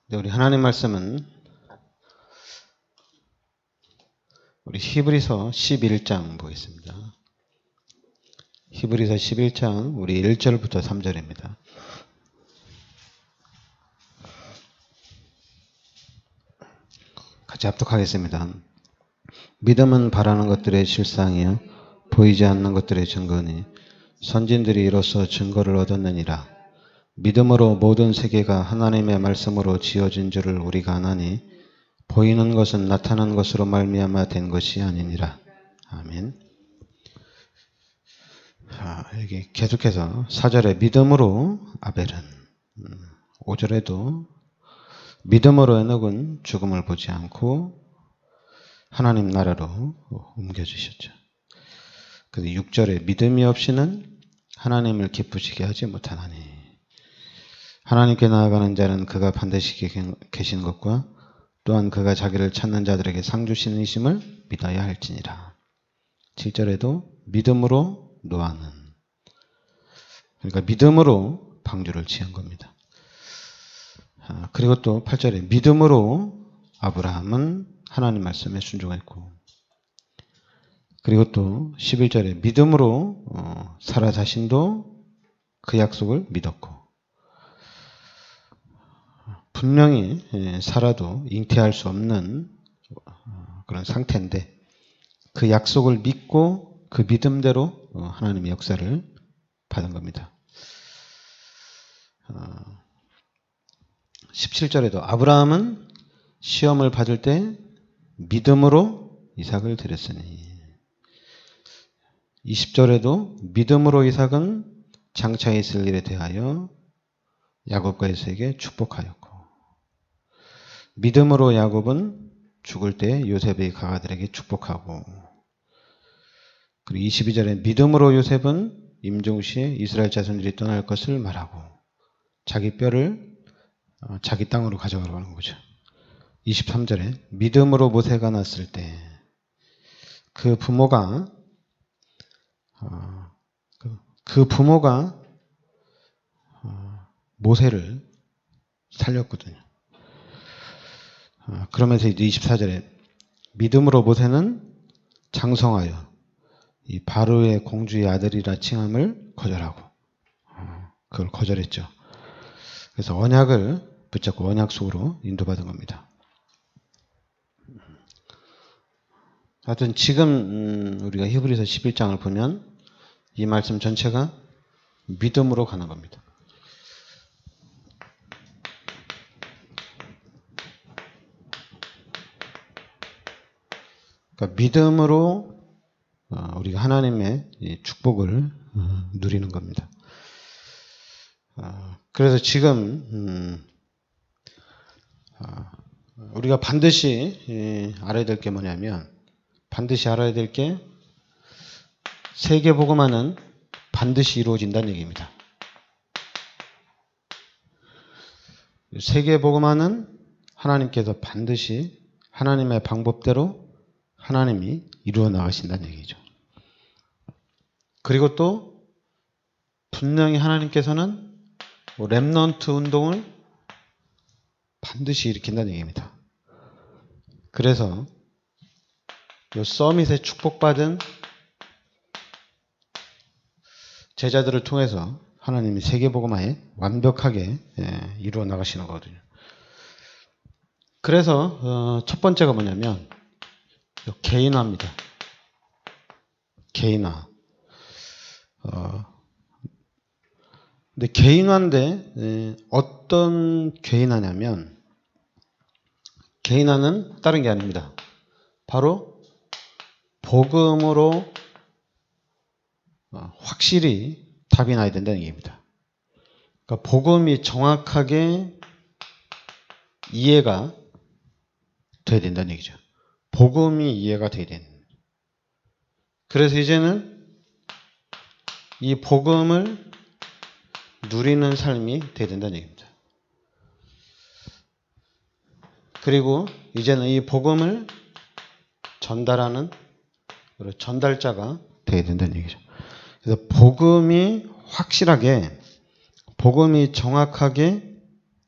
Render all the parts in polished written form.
우리 하나님 말씀은 우리 히브리서 11장 보겠습니다. 히브리서 11장 우리 1절부터 3절입니다. 같이 합독하겠습니다. 믿음은 바라는 것들의 실상이요 보이지 않는 것들의 증거니 선진들이 이로써 증거를 얻었느니라. 믿음으로 모든 세계가 하나님의 말씀으로 지어진 줄을 우리가 아나니 보이는 것은 나타난 것으로 말미암아 된 것이 아니니라. 아멘. 여기 계속해서 4절에 믿음으로 아벨은 5절에도 믿음으로 에녹은 죽음을 보지 않고 하나님 나라로 옮겨주셨죠. 그래서 6절에 믿음이 없이는 하나님을 기쁘시게 하지 못하나니 하나님께 나아가는 자는 그가 반드시 계신 것과 또한 그가 자기를 찾는 자들에게 상 주시는 이심을 믿어야 할지니라. 7절에도 믿음으로 노아는 그러니까 믿음으로 방주를 지은 겁니다. 그리고 또 8절에 믿음으로 아브라함은 하나님 말씀에 순종했고 그리고 또 11절에 믿음으로 사라 자신도 그 약속을 믿었고 분명히 사라도 잉태할 수 없는 그런 상태인데 그 약속을 믿고 그 믿음대로 하나님의 역사를 받은 겁니다. 17절에도 아브라함은 시험을 받을 때 믿음으로 이삭을 드렸으니 20절에도 믿음으로 이삭은 장차에 있을 일에 대하여 야곱과 에서에게 축복하였고 믿음으로 야곱은 죽을 때 요셉의 가가들에게 축복하고 그리고 22절에 믿음으로 요셉은 임종시에 이스라엘 자손들이 떠날 것을 말하고 자기 뼈를 자기 땅으로 가져가라고 하는 거죠. 23절에 믿음으로 모세가 났을 때 그 부모가 모세를 살렸거든요. 그러면서 이제 24절에 믿음으로 모세는 장성하여 이 바로의 공주의 아들이라 칭함을 거절하고 그걸 거절했죠. 그래서 언약을 붙잡고 언약 속으로 인도받은 겁니다. 하여튼 지금 우리가 히브리서 11장을 보면 이 말씀 전체가 믿음으로 가는 겁니다. 그러니까 믿음으로 우리가 하나님의 축복을 누리는 겁니다. 그래서 지금 우리가 반드시 알아야 될 게 뭐냐면 반드시 알아야 될 게 세계복음화는 반드시 이루어진다는 얘기입니다. 세계복음화는 하나님께서 반드시 하나님의 방법대로 하나님이 이루어 나가신다는 얘기죠. 그리고 또 분명히 하나님께서는 렘넌트 운동을 반드시 일으킨다는 얘기입니다. 그래서 이 서밋에 축복받은 제자들을 통해서 하나님이 세계복음화에 완벽하게 이루어 나가시는 거거든요. 그래서 첫 번째가 뭐냐면 개인화입니다. 개인화. 근데 개인화인데 어떤 개인화냐면 개인화는 다른 게 아닙니다. 바로 복음으로 확실히 답이 나야 된다는 얘기입니다. 그러니까 복음이 정확하게 이해가 돼야 된다는 얘기죠. 복음이 이해가 돼야 되는. 그래서 이제는 이 복음을 누리는 삶이 돼야 된다는 얘기입니다. 그리고 이제는 이 복음을 전달하는 전달자가 돼야 된다는 얘기죠. 그래서 복음이 확실하게 복음이 정확하게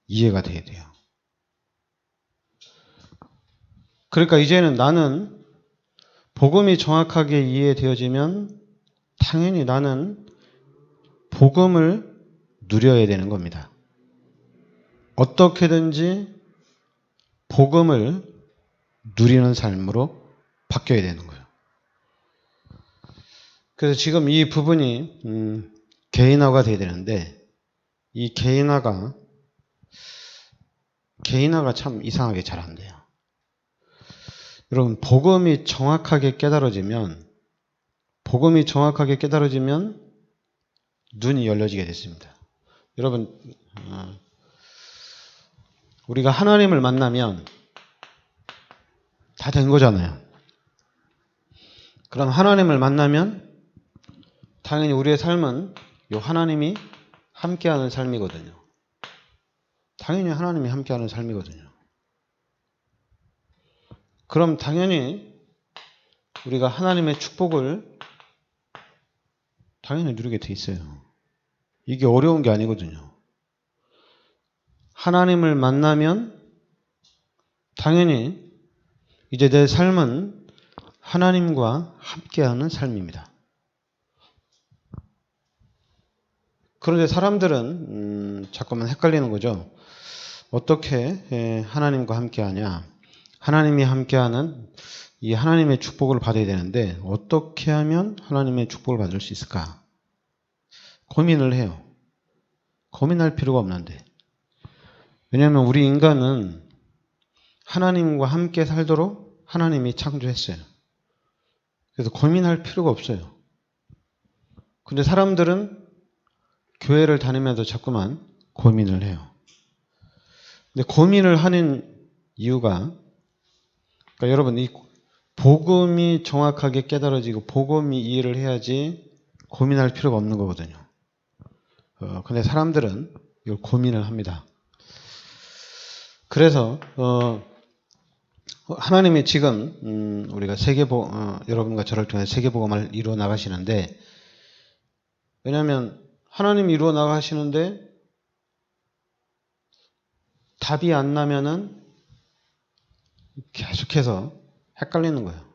이해가 돼야 돼요. 그러니까 이제는 나는 복음이 정확하게 이해되어지면 당연히 나는 복음을 누려야 되는 겁니다. 어떻게든지 복음을 누리는 삶으로 바뀌어야 되는 거예요. 그래서 지금 이 부분이 개인화가 돼야 되는데 이 개인화가 참 이상하게 잘 안 돼요. 여러분, 복음이 정확하게 깨달아지면 눈이 열려지게 됐습니다. 여러분, 우리가 하나님을 만나면 다 된 거잖아요. 그럼 하나님을 만나면 당연히 우리의 삶은 요 하나님이 함께하는 삶이거든요. 당연히 하나님이 함께하는 삶이거든요. 그럼 당연히 우리가 하나님의 축복을 당연히 누리게 돼 있어요. 이게 어려운 게 아니거든요. 하나님을 만나면 당연히 이제 내 삶은 하나님과 함께하는 삶입니다. 그런데 사람들은 자꾸만 헷갈리는 거죠. 어떻게 하나님과 함께하냐? 하나님이 함께하는 이 하나님의 축복을 받아야 되는데 어떻게 하면 하나님의 축복을 받을 수 있을까? 고민을 해요. 고민할 필요가 없는데. 왜냐하면 우리 인간은 하나님과 함께 살도록 하나님이 창조했어요. 그래서 고민할 필요가 없어요. 근데 사람들은 교회를 다니면서 자꾸만 고민을 해요. 근데 고민을 하는 이유가, 그러니까 여러분, 이 복음이 정확하게 깨달아지고 복음이 이해를 해야지 고민할 필요가 없는 거거든요. 근데 사람들은 이걸 고민을 합니다. 그래서 하나님이 지금 우리가 여러분과 저를 통해 세계복음을 이루어 나가시는데, 왜냐하면 하나님이 이루어 나가시는데 답이 안 나면은 계속해서 헷갈리는 거예요.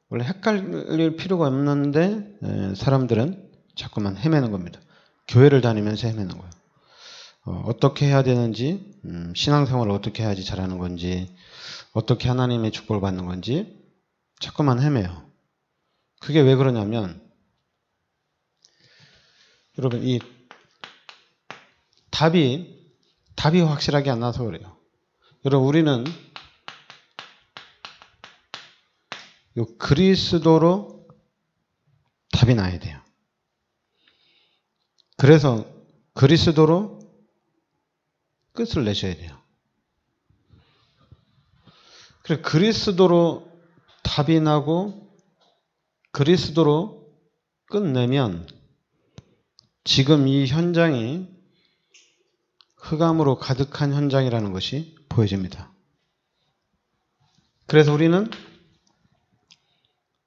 원래 헷갈릴 필요가 없는데 사람들은 자꾸만 헤매는 겁니다. 교회를 다니면서 헤매는 거예요. 어떻게 해야 되는지, 신앙생활을 어떻게 해야지 잘하는 건지, 어떻게 하나님의 축복을 받는 건지 자꾸만 헤매요. 그게 왜 그러냐면 여러분, 이 답이 확실하게 안 나서 그래요. 여러분, 우리는 요 그리스도로 답이 나야 돼요. 그래서 그리스도로 끝을 내셔야 돼요. 그래서 그리스도로 답이 나고 그리스도로 끝내면 지금 이 현장이 흑암으로 가득한 현장이라는 것이 보여집니다. 그래서 우리는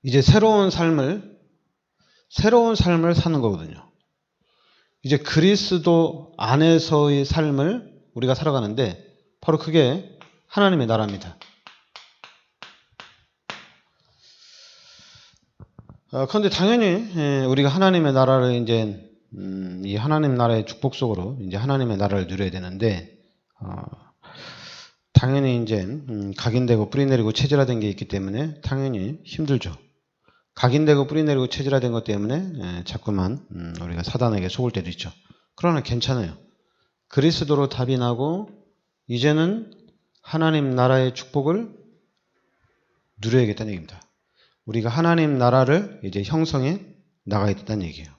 이제 새로운 삶을 사는 거거든요. 이제 그리스도 안에서의 삶을 우리가 살아가는데 바로 그게 하나님의 나라입니다. 그런데 당연히 우리가 하나님의 나라를 이제 이 하나님 나라의 축복 속으로 이제 하나님의 나라를 누려야 되는데 당연히 이제 각인되고 뿌리내리고 체질화된 게 있기 때문에 당연히 힘들죠. 각인되고 뿌리내리고 체질화된 것 때문에 자꾸만 우리가 사단에게 속을 때도 있죠. 그러나 괜찮아요. 그리스도로 답이 나고 이제는 하나님 나라의 축복을 누려야겠다는 얘기입니다. 우리가 하나님 나라를 이제 형성해 나가야 된다는 얘기예요.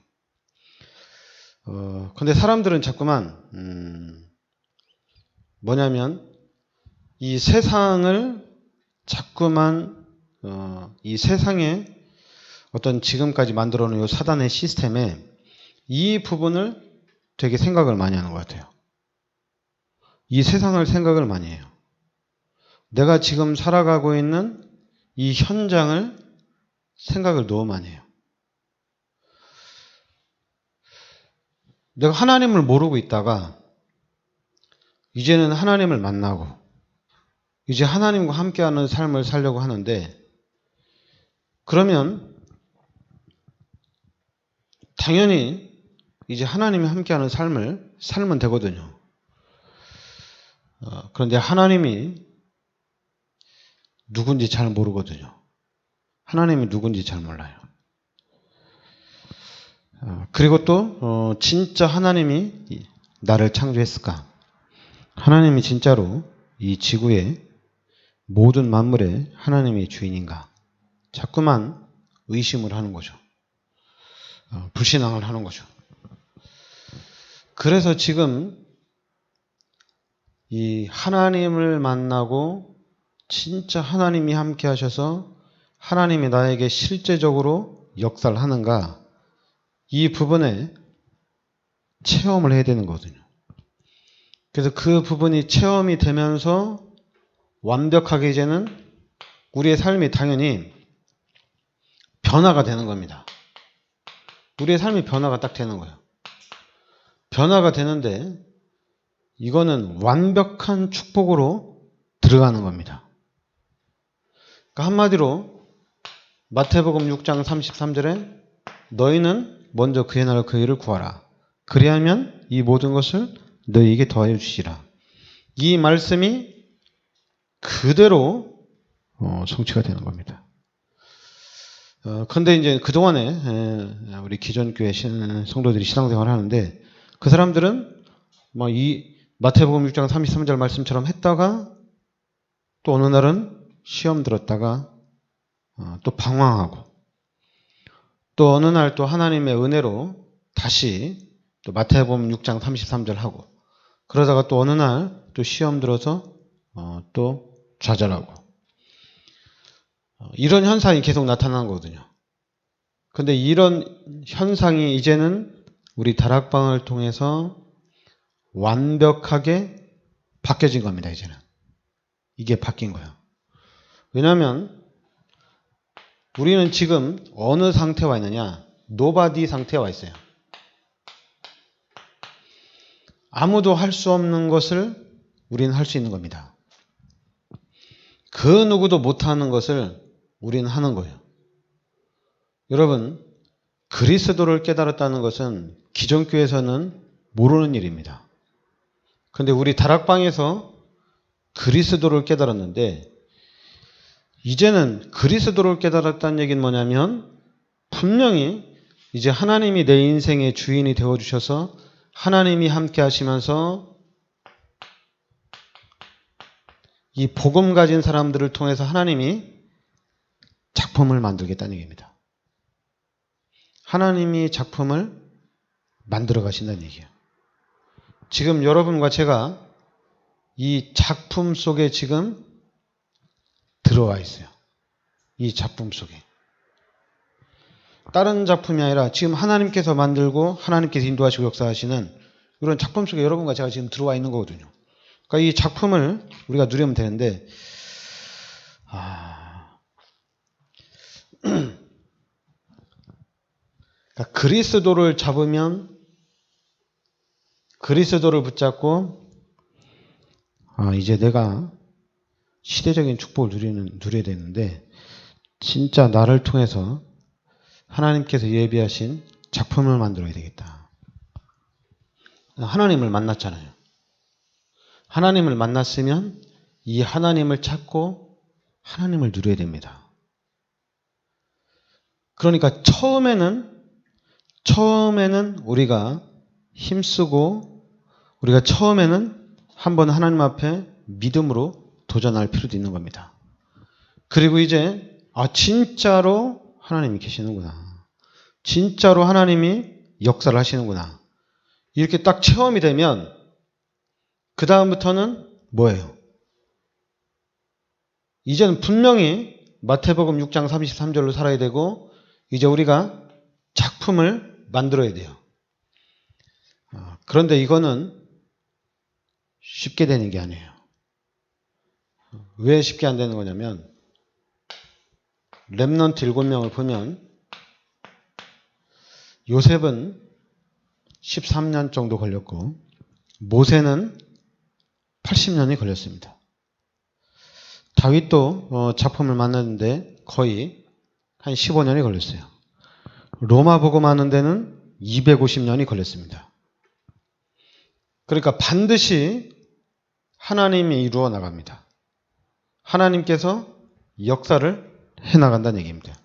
근데 사람들은 자꾸만 뭐냐면 이 세상을 자꾸만 이 세상에 어떤 지금까지 만들어 놓은 사단의 시스템에 이 부분을 되게 생각을 많이 하는 것 같아요. 이 세상을 생각을 많이 해요. 내가 지금 살아가고 있는 이 현장을 생각을 너무 많이 해요. 내가 하나님을 모르고 있다가 이제는 하나님을 만나고 이제 하나님과 함께하는 삶을 살려고 하는데, 그러면 당연히 이제 하나님이 함께하는 삶을 살면 되거든요. 그런데 하나님이 누군지 잘 모르거든요. 하나님이 누군지 잘 몰라요. 그리고 또 진짜 하나님이 나를 창조했을까? 하나님이 진짜로 이 지구의 모든 만물의 하나님이 주인인가? 자꾸만 의심을 하는 거죠. 불신앙을 하는 거죠. 그래서 지금 이 하나님을 만나고 진짜 하나님이 함께 하셔서 하나님이 나에게 실제적으로 역사를 하는가, 이 부분에 체험을 해야 되는 거거든요. 그래서 그 부분이 체험이 되면서 완벽하게 이제는 우리의 삶이 당연히 변화가 되는 겁니다. 우리의 삶이 변화가 딱 되는 거예요. 변화가 되는데 이거는 완벽한 축복으로 들어가는 겁니다. 그러니까 한마디로 마태복음 6장 33절에 너희는 먼저 그의 나라 그 일을 구하라. 그리하면 이 모든 것을 너희에게 더하여 주시라. 이 말씀이 그대로 성취가 되는 겁니다. 근데 이제 그동안에 우리 기존교회 성도들이 신앙생활을 하는데, 그 사람들은 이 마태복음 6장 33절 말씀처럼 했다가 또 어느 날은 시험 들었다가 또 방황하고, 또 어느 날 또 하나님의 은혜로 다시 또 마태복음 6장 33절 하고, 그러다가 또 어느 날 또 시험 들어서 또 좌절하고, 이런 현상이 계속 나타나는 거거든요. 근데 이런 현상이 이제는 우리 다락방을 통해서 완벽하게 바뀌어진 겁니다. 이제는 이게 바뀐 거예요. 왜냐하면 우리는 지금 어느 상태에 와 있느냐? 노바디 상태에 와 있어요. 아무도 할 수 없는 것을 우리는 할 수 있는 겁니다. 그 누구도 못하는 것을 우리는 하는 거예요. 여러분, 그리스도를 깨달았다는 것은 기존 교회에서는 모르는 일입니다. 그런데 우리 다락방에서 그리스도를 깨달았는데, 이제는 그리스도를 깨달았다는 얘기는 뭐냐면 분명히 이제 하나님이 내 인생의 주인이 되어주셔서 하나님이 함께 하시면서 이 복음 가진 사람들을 통해서 하나님이 작품을 만들겠다는 얘기입니다. 하나님이 작품을 만들어 가신다는 얘기예요. 지금 여러분과 제가 이 작품 속에 지금 들어와 있어요. 이 작품 속에. 다른 작품이 아니라 지금 하나님께서 만들고 하나님께서 인도하시고 역사하시는 이런 작품 속에 여러분과 제가 지금 들어와 있는 거거든요. 그러니까 이 작품을 우리가 누리면 되는데, 그러니까 그리스도를 잡으면, 그리스도를 붙잡고 이제 내가 시대적인 축복을 누려야 되는데 진짜 나를 통해서 하나님께서 예비하신 작품을 만들어야 되겠다. 하나님을 만났잖아요. 하나님을 만났으면 이 하나님을 찾고 하나님을 누려야 됩니다. 그러니까 처음에는 우리가 힘쓰고 우리가 처음에는 한번 하나님 앞에 믿음으로 도전할 필요도 있는 겁니다. 그리고 이제 진짜로 하나님이 계시는구나. 진짜로 하나님이 역사를 하시는구나. 이렇게 딱 체험이 되면 그 다음부터는 뭐예요? 이제는 분명히 마태복음 6장 33절로 살아야 되고 이제 우리가 작품을 만들어야 돼요. 그런데 이거는 쉽게 되는 게 아니에요. 왜 쉽게 안 되는 거냐면 렘넌트 7명을 보면 요셉은 13년 정도 걸렸고 모세는 80년이 걸렸습니다. 다윗도 작품을 만드는데 거의 한 15년이 걸렸어요. 로마 복음하는 데는 250년이 걸렸습니다. 그러니까 반드시 하나님이 이루어 나갑니다. 하나님께서 역사를 해나간다는 얘기입니다.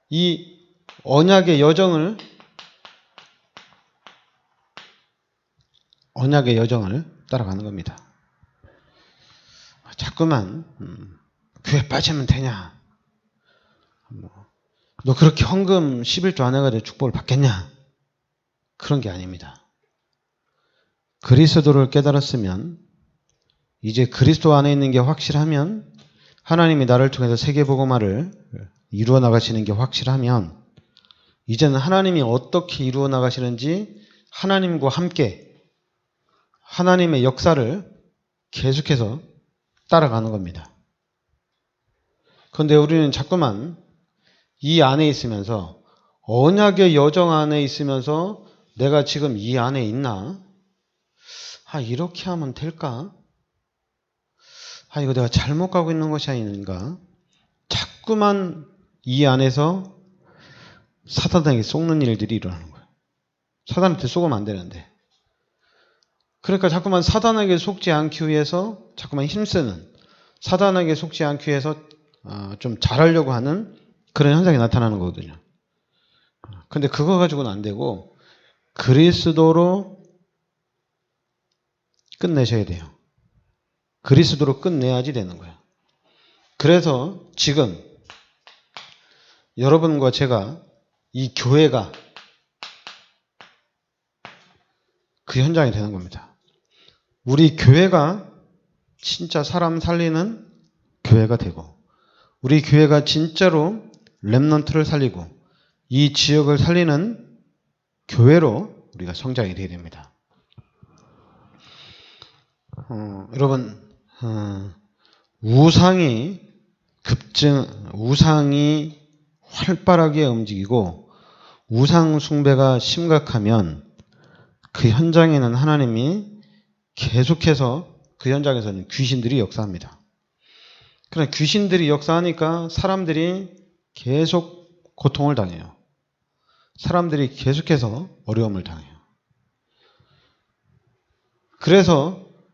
이 언약의 여정을 따라가는 겁니다. 자꾸만 교회 빠지면 되냐? 너 그렇게 헌금 11조 안 해가지고 축복을 받겠냐? 그런 게 아닙니다. 그리스도를 깨달았으면 이제 그리스도 안에 있는 게 확실하면 하나님이 나를 통해서 세계복음화를 이루어 나가시는 게 확실하면 이제는 하나님이 어떻게 이루어 나가시는지 하나님과 함께 하나님의 역사를 계속해서 따라가는 겁니다. 그런데 우리는 자꾸만 이 안에 있으면서 언약의 여정 안에 있으면서 내가 지금 이 안에 있나? 이렇게 하면 될까? 이거 내가 잘못 가고 있는 것이 아닌가? 자꾸만 이 안에서 사탄에게 속는 일들이 일어나는 거예요. 사탄한테 속으면 안 되는데. 그러니까 자꾸만 사탄에게 속지 않기 위해서 자꾸만 힘쓰는, 사탄에게 속지 않기 위해서 좀 잘하려고 하는 그런 현상이 나타나는 거거든요. 근데 그거 가지고는 안 되고 그리스도로 끝내셔야 돼요. 그리스도로 끝내야지 되는 거예요. 그래서 지금 여러분과 제가 이 교회가 그 현장이 되는 겁니다. 우리 교회가 진짜 사람 살리는 교회가 되고 우리 교회가 진짜로 렘넌트를 살리고 이 지역을 살리는 교회로 우리가 성장이 되어야 됩니다. 여러분 우상이 활발하게 움직이고 우상 숭배가 심각하면 그 현장에는 하나님이 계속해서 그 현장에서는 귀신들이 역사합니다. 그러나 귀신들이 역사하니까 사람들이 계속 고통을 당해요. 사람들이 계속해서 어려움을 당해요.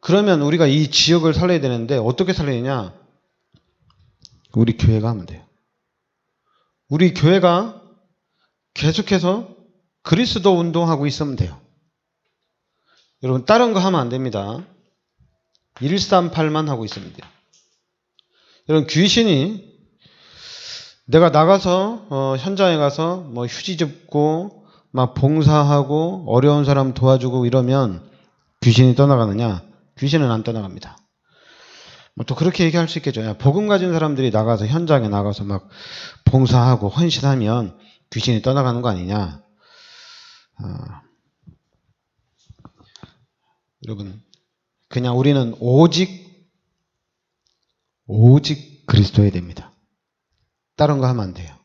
그러면 우리가 이 지역을 살려야 되는데 어떻게 살리느냐? 우리 교회가 하면 돼요. 우리 교회가 계속해서 그리스도 운동하고 있으면 돼요. 여러분 다른 거 하면 안 됩니다. 138만 하고 있으면 돼요. 여러분 귀신이 내가 나가서 현장에 가서 뭐 휴지 줍고 막 봉사하고 어려운 사람 도와주고 이러면 귀신이 떠나가느냐? 귀신은 안 떠나갑니다. 또 그렇게 얘기할 수 있겠죠. 복음 가진 사람들이 나가서 현장에 나가서 막 봉사하고 헌신하면 귀신이 떠나가는 거 아니냐? 여러분 그냥 우리는 오직 그리스도여야 됩니다. 다른 거 하면 안 돼요.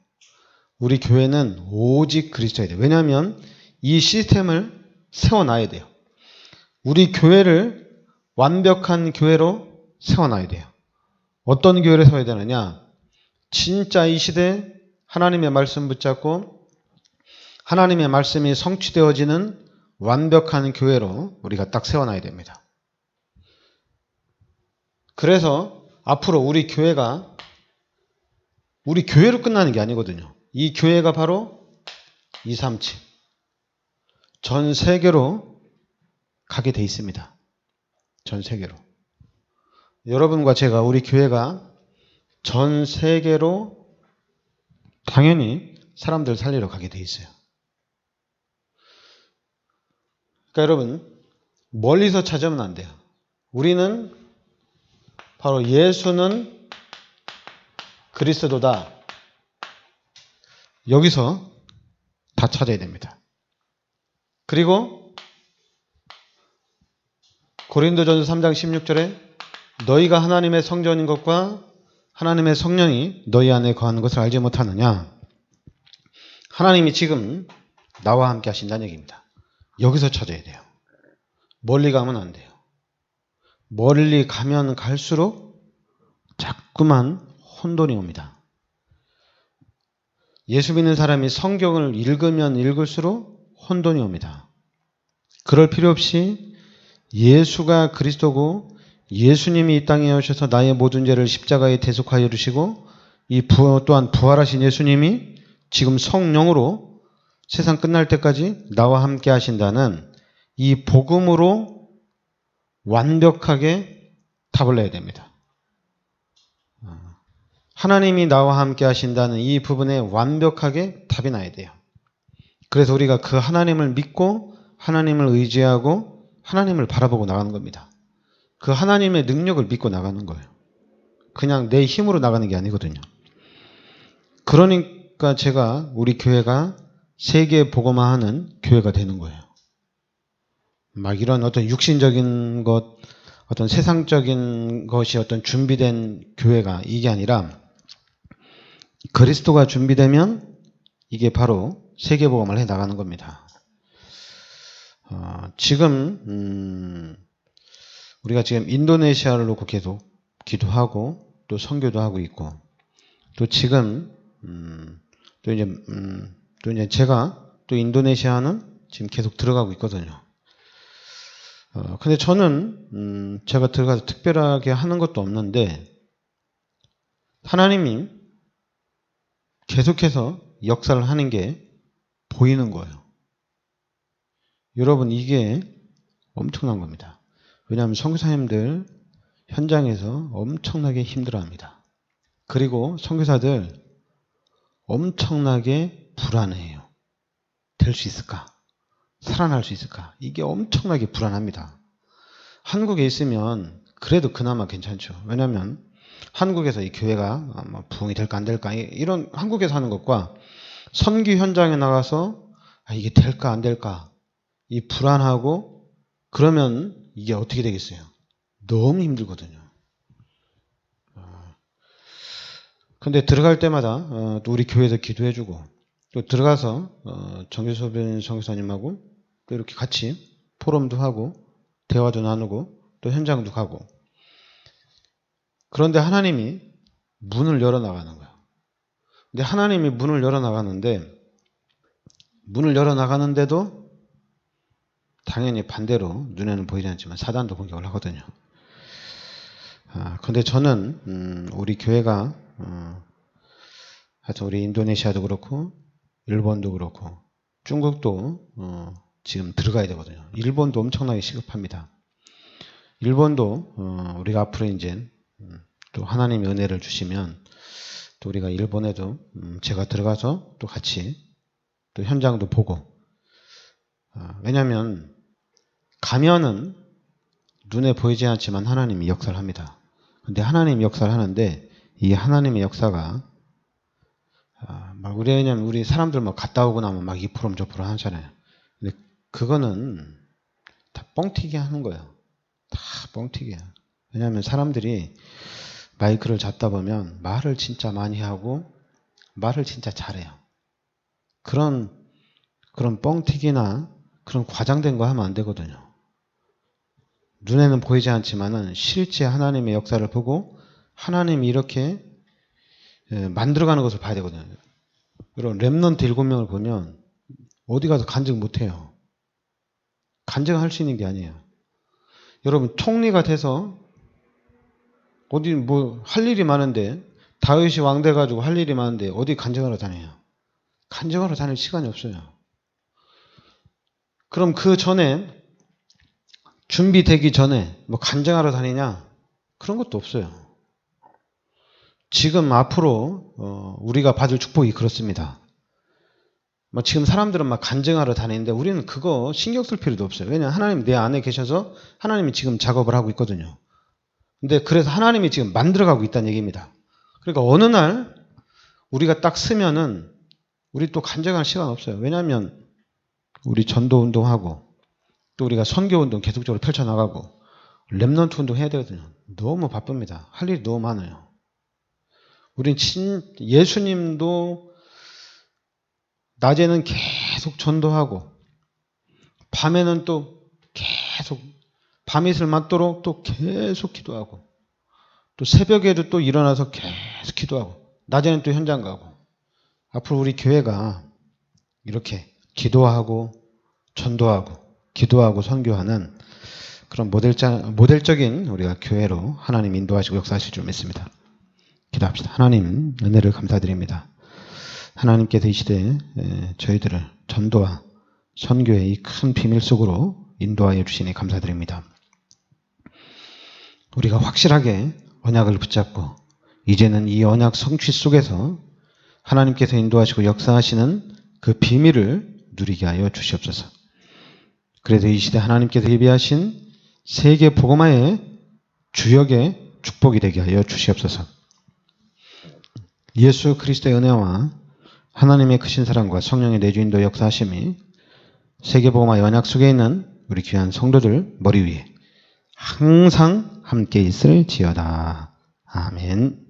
우리 교회는 오직 그리스도여야 돼요. 왜냐하면 이 시스템을 세워놔야 돼요. 우리 교회를 완벽한 교회로 세워놔야 돼요. 어떤 교회를 세워야 되느냐? 진짜 이 시대 하나님의 말씀 붙잡고 하나님의 말씀이 성취되어지는 완벽한 교회로 우리가 딱 세워놔야 됩니다. 그래서 앞으로 우리 교회로 끝나는 게 아니거든요. 이 교회가 바로 237 전 세계로 가게 돼 있습니다. 전 세계로. 여러분과 제가 우리 교회가 전 세계로 당연히 사람들 살리러 가게 돼 있어요. 그러니까 여러분 멀리서 찾으면 안 돼요. 우리는 바로 예수는 그리스도다. 여기서 다 찾아야 됩니다. 그리고 고린도전서 3장 16절에 너희가 하나님의 성전인 것과 하나님의 성령이 너희 안에 거하는 것을 알지 못하느냐? 하나님이 지금 나와 함께 하신다는 얘기입니다. 여기서 찾아야 돼요. 멀리 가면 안 돼요. 멀리 가면 갈수록 자꾸만 혼돈이 옵니다. 예수 믿는 사람이 성경을 읽으면 읽을수록 혼돈이 옵니다. 그럴 필요 없이 예수가 그리스도고 예수님이 이 땅에 오셔서 나의 모든 죄를 십자가에 대속하여 주시고 또한 부활하신 예수님이 지금 성령으로 세상 끝날 때까지 나와 함께 하신다는 이 복음으로 완벽하게 답을 내야 됩니다. 하나님이 나와 함께 하신다는 이 부분에 완벽하게 답이 나야 돼요. 그래서 우리가 그 하나님을 믿고 하나님을 의지하고 하나님을 바라보고 나가는 겁니다. 그 하나님의 능력을 믿고 나가는 거예요. 그냥 내 힘으로 나가는 게 아니거든요. 그러니까 제가 우리 교회가 세계 복음화하는 교회가 되는 거예요. 막 이런 어떤 육신적인 것, 어떤 세상적인 것이 어떤 준비된 교회가 이게 아니라 그리스도가 준비되면 이게 바로 세계 복음을 해 나가는 겁니다. 지금 우리가 지금 인도네시아를 놓고 계속 기도하고 또 선교도 하고 있고 또 지금 또 이제 제가 또 인도네시아는 지금 계속 들어가고 있거든요. 근데 저는 제가 들어가서 특별하게 하는 것도 없는데 하나님이 계속해서 역사를 하는 게 보이는 거예요. 여러분 이게 엄청난 겁니다. 왜냐하면 선교사님들 현장에서 엄청나게 힘들어합니다. 그리고 선교사들 엄청나게 불안해요. 될 수 있을까? 살아날 수 있을까? 이게 엄청나게 불안합니다. 한국에 있으면 그래도 그나마 괜찮죠. 왜냐하면 한국에서 이 교회가 부흥이 될까 안 될까 이런 한국에서 하는 것과 선교 현장에 나가서 이게 될까 안 될까 이 불안하고 그러면 이게 어떻게 되겠어요? 너무 힘들거든요. 근데 들어갈 때마다 또 우리 교회에서 기도해주고 또 들어가서 정규소변 선교사님하고 또 이렇게 같이 포럼도 하고 대화도 나누고 또 현장도 가고 그런데 하나님이 문을 열어나가는 거예요. 근데 하나님이 문을 열어나가는데도 당연히 반대로 눈에는 보이지 않지만 사단도 공격을 하거든요. 근데 저는 우리 교회가 하여튼 우리 인도네시아도 그렇고 일본도 그렇고 중국도 지금 들어가야 되거든요. 일본도 엄청나게 시급합니다. 일본도 우리가 앞으로 이제 또 하나님의 은혜를 주시면 또 우리가 일본에도 제가 들어가서 또 같이 또 현장도 보고 왜냐하면 가면은 눈에 보이지 않지만 하나님이 역사를 합니다. 근데 하나님이 역사를 하는데 이 하나님의 역사가 왜냐면 우리 사람들 막 갔다 오고 나면 막 2% 저 프로 하잖아요. 근데 그거는 다 뻥튀기 하는 거예요. 다 뻥튀기야. 왜냐하면 사람들이 마이크를 잡다 보면 말을 진짜 많이 하고 말을 진짜 잘해요. 그런 뻥튀기나 그런 과장된 거 하면 안 되거든요. 눈에는 보이지 않지만은 실제 하나님의 역사를 보고 하나님이 이렇게 만들어가는 것을 봐야 되거든요. 여러분 렘넌트 7명을 보면 어디 가서 간증 못해요. 간증할 수 있는 게 아니에요. 여러분 총리가 돼서 어디 할 일이 많은데 다윗이 왕 돼가지고 할 일이 많은데 어디 간증하러 다녀요. 간증하러 다닐 시간이 없어요. 그럼 그 전에 준비되기 전에 간증하러 다니냐? 그런 것도 없어요. 지금 앞으로 우리가 받을 축복이 그렇습니다. 지금 사람들은 막 간증하러 다니는데 우리는 그거 신경 쓸 필요도 없어요. 왜냐하면 하나님 내 안에 계셔서 하나님이 지금 작업을 하고 있거든요. 근데 그래서 하나님이 지금 만들어가고 있다는 얘기입니다. 그러니까 어느 날 우리가 딱 쓰면은 우리 또 간증할 시간 없어요. 왜냐하면 우리 전도 운동하고 또 우리가 선교 운동 계속적으로 펼쳐나가고 렘넌트 운동 해야 되거든요. 너무 바쁩니다. 할 일이 너무 많아요. 우린 예수님도 낮에는 계속 전도하고 밤에는 또 계속 밤이슬 맞도록 또 계속 기도하고, 또 새벽에도 또 일어나서 계속 기도하고, 낮에는 또 현장 가고. 앞으로 우리 교회가 이렇게 기도하고 전도하고 기도하고 선교하는 그런 모델적인 우리가 교회로 하나님 인도하시고 역사하실 줄 믿습니다. 기도합시다. 하나님, 은혜를 감사드립니다. 하나님께서 이 시대에 저희들을 전도와 선교의 이 큰 비밀 속으로 인도하여 주시니 감사드립니다. 우리가 확실하게 언약을 붙잡고 이제는 이 언약 성취 속에서 하나님께서 인도하시고 역사하시는 그 비밀을 누리게 하여 주시옵소서. 그래서 이 시대 하나님께서 예비하신 세계 복음화의 주역의 축복이 되게 하여 주시옵소서. 예수 그리스도의 은혜와 하나님의 크신 사랑과 성령의 내주인도 역사하심이 세계 복음화의 언약 속에 있는 우리 귀한 성도들 머리 위에 항상 함께 있을지어다. 아멘.